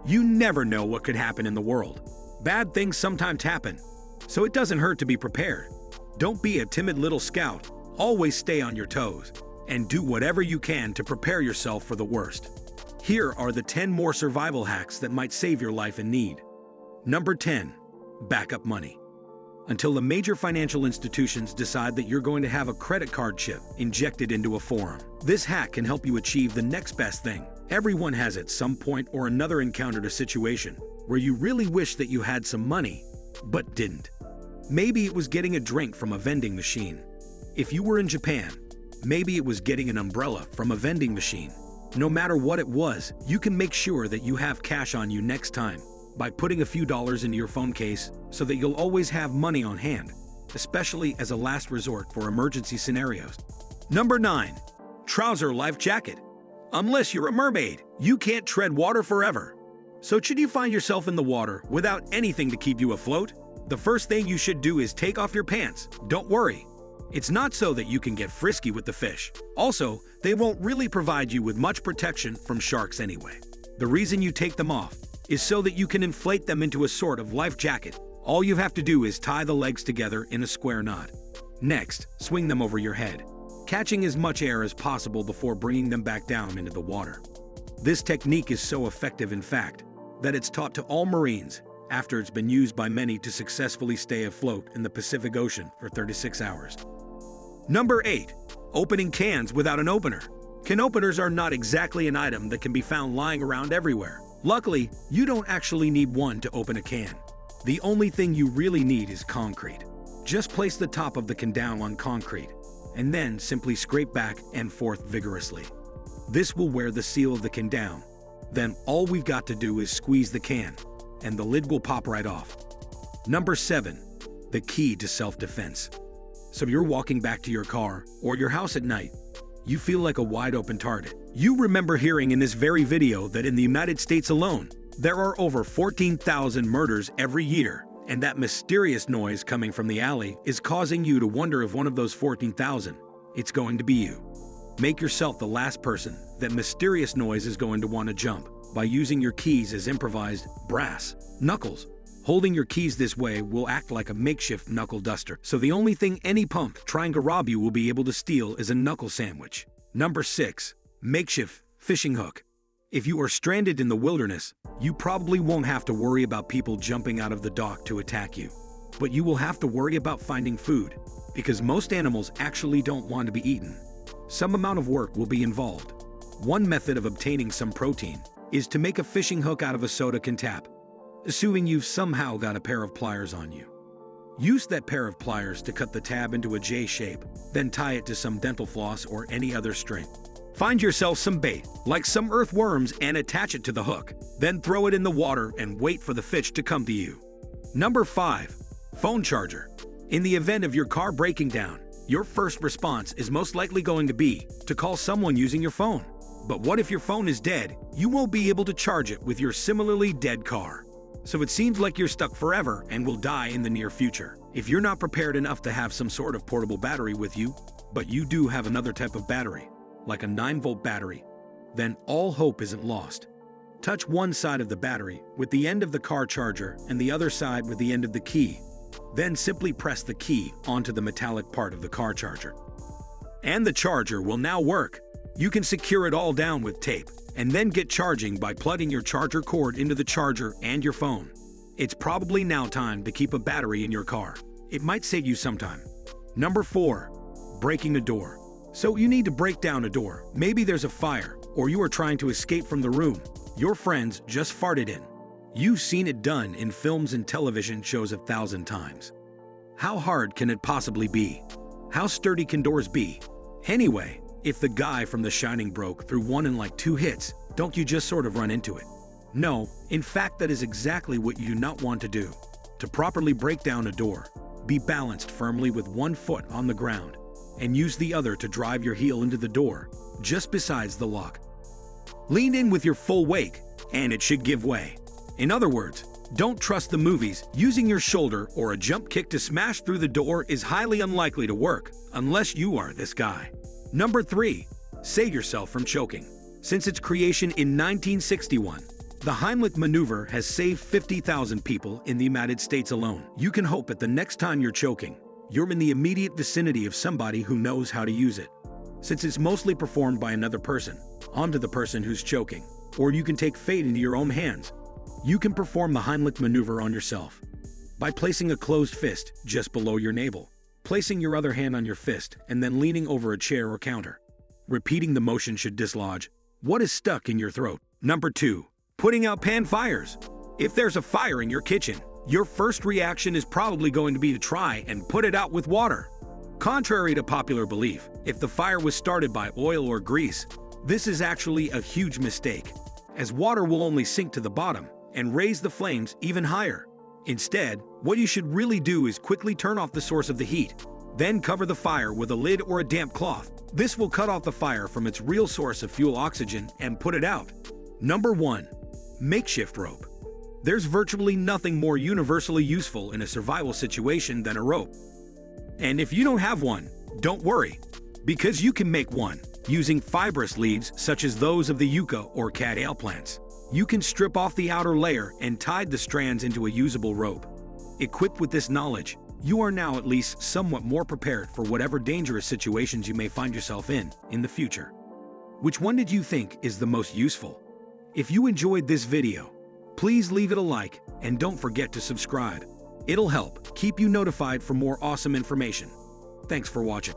You never know what could happen in the world. Bad things sometimes happen, so it doesn't hurt to be prepared. Don't be a timid little scout. Always stay on your toes and do whatever you can to prepare yourself for the worst. Here are the 10 more survival hacks that might save your life in need. Number 10. Backup money. Until the major financial institutions decide that you're going to have a credit card chip injected into a forum, this hack can help you achieve the next best thing. Everyone has at some point or another encountered a situation where you really wish that you had some money, but didn't. Maybe it was getting a drink from a vending machine. If you were in Japan, maybe it was getting an umbrella from a vending machine. No matter what it was, you can make sure that you have cash on you next time by putting a few dollars into your phone case so that you'll always have money on hand, especially as a last resort for emergency scenarios. Number 9. Trouser life jacket. Unless you're a mermaid, you can't tread water forever. So should you find yourself in the water without anything to keep you afloat, the first thing you should do is take off your pants. Don't worry. It's not so that you can get frisky with the fish. Also, they won't really provide you with much protection from sharks anyway. The reason you take them off is so that you can inflate them into a sort of life jacket. All you have to do is tie the legs together in a square knot. Next, swing them over your head, catching as much air as possible before bringing them back down into the water. This technique is so effective, in fact, that it's taught to all Marines after it's been used by many to successfully stay afloat in the Pacific Ocean for 36 hours. Number 8. Opening cans without an opener. Can openers are not exactly an item that can be found lying around everywhere. Luckily, you don't actually need one to open a can. The only thing you really need is concrete. Just place the top of the can down on concrete, and then simply scrape back and forth vigorously. This will wear the seal of the can down. Then all we've got to do is squeeze the can, and the lid will pop right off. Number 7. The key to self-defense. So you're walking back to your car or your house at night. You feel like a wide-open target. You remember hearing in this very video that in the United States alone, there are over 14,000 murders every year, and that mysterious noise coming from the alley is causing you to wonder if one of those 14,000, it's going to be you. Make yourself the last person that mysterious noise is going to want to jump by using your keys as improvised brass knuckles. Holding your keys this way will act like a makeshift knuckle duster, so the only thing any punk trying to rob you will be able to steal is a knuckle sandwich. Number 6. Makeshift fishing hook. If you are stranded in the wilderness, you probably won't have to worry about people jumping out of the dock to attack you. But you will have to worry about finding food, because most animals actually don't want to be eaten. Some amount of work will be involved. One method of obtaining some protein is to make a fishing hook out of a soda can tap, assuming you've somehow got a pair of pliers on you. Use that pair of pliers to cut the tab into a J shape, then tie it to some dental floss or any other string. Find yourself some bait, like some earthworms, and attach it to the hook. Then throw it in the water and wait for the fish to come to you. Number 5. Phone charger. In the event of your car breaking down, your first response is most likely going to be to call someone using your phone. But what if your phone is dead? You won't be able to charge it with your similarly dead car. So it seems like you're stuck forever and will die in the near future. If you're not prepared enough to have some sort of portable battery with you, but you do have another type of battery, like a 9-volt battery, then all hope isn't lost. Touch one side of the battery with the end of the car charger and the other side with the end of the key. Then simply press the key onto the metallic part of the car charger. And the charger will now work. You can secure it all down with tape, and then get charging by plugging your charger cord into the charger and your phone. It's probably now time to keep a battery in your car. It might save you some time. Number 4. Breaking a door. So you need to break down a door. Maybe there's a fire, or you are trying to escape from the room your friends just farted in. You've seen it done in films and television shows 1,000 times. How hard can it possibly be? How sturdy can doors be? Anyway, if the guy from The Shining broke through one in like 2 hits, don't you just sort of run into it? No, in fact that is exactly what you do not want to do. To properly break down a door, be balanced firmly with one foot on the ground, and use the other to drive your heel into the door, just besides the lock. Lean in with your full weight, and it should give way. In other words, don't trust the movies. Using your shoulder or a jump kick to smash through the door is highly unlikely to work, unless you are this guy. Number 3. Save yourself from choking. Since its creation in 1961, The Heimlich maneuver has saved 50,000 people in the United States alone. You can hope that the next time you're choking, you're in the immediate vicinity of somebody who knows how to use it. Since it's mostly performed by another person, onto the person who's choking, or you can take fate into your own hands. You can perform the Heimlich maneuver on yourself by placing a closed fist just below your navel, placing your other hand on your fist, and then leaning over a chair or counter. Repeating the motion should dislodge what is stuck in your throat. Number 2. Putting out pan fires. If there's a fire in your kitchen, your first reaction is probably going to be to try and put it out with water. Contrary to popular belief, if the fire was started by oil or grease, this is actually a huge mistake, as water will only sink to the bottom and raise the flames even higher. Instead, what you should really do is quickly turn off the source of the heat, then cover the fire with a lid or a damp cloth. This will cut off the fire from its real source of fuel, oxygen, and put it out. Number 1. Makeshift rope. There's virtually nothing more universally useful in a survival situation than a rope. And if you don't have one, don't worry, because you can make one using fibrous leaves such as those of the yucca or cattail plants. You can strip off the outer layer and tie the strands into a usable rope. Equipped with this knowledge, you are now at least somewhat more prepared for whatever dangerous situations you may find yourself in the future. Which one did you think is the most useful? If you enjoyed this video, please leave it a like and don't forget to subscribe. It'll help keep you notified for more awesome information. Thanks for watching.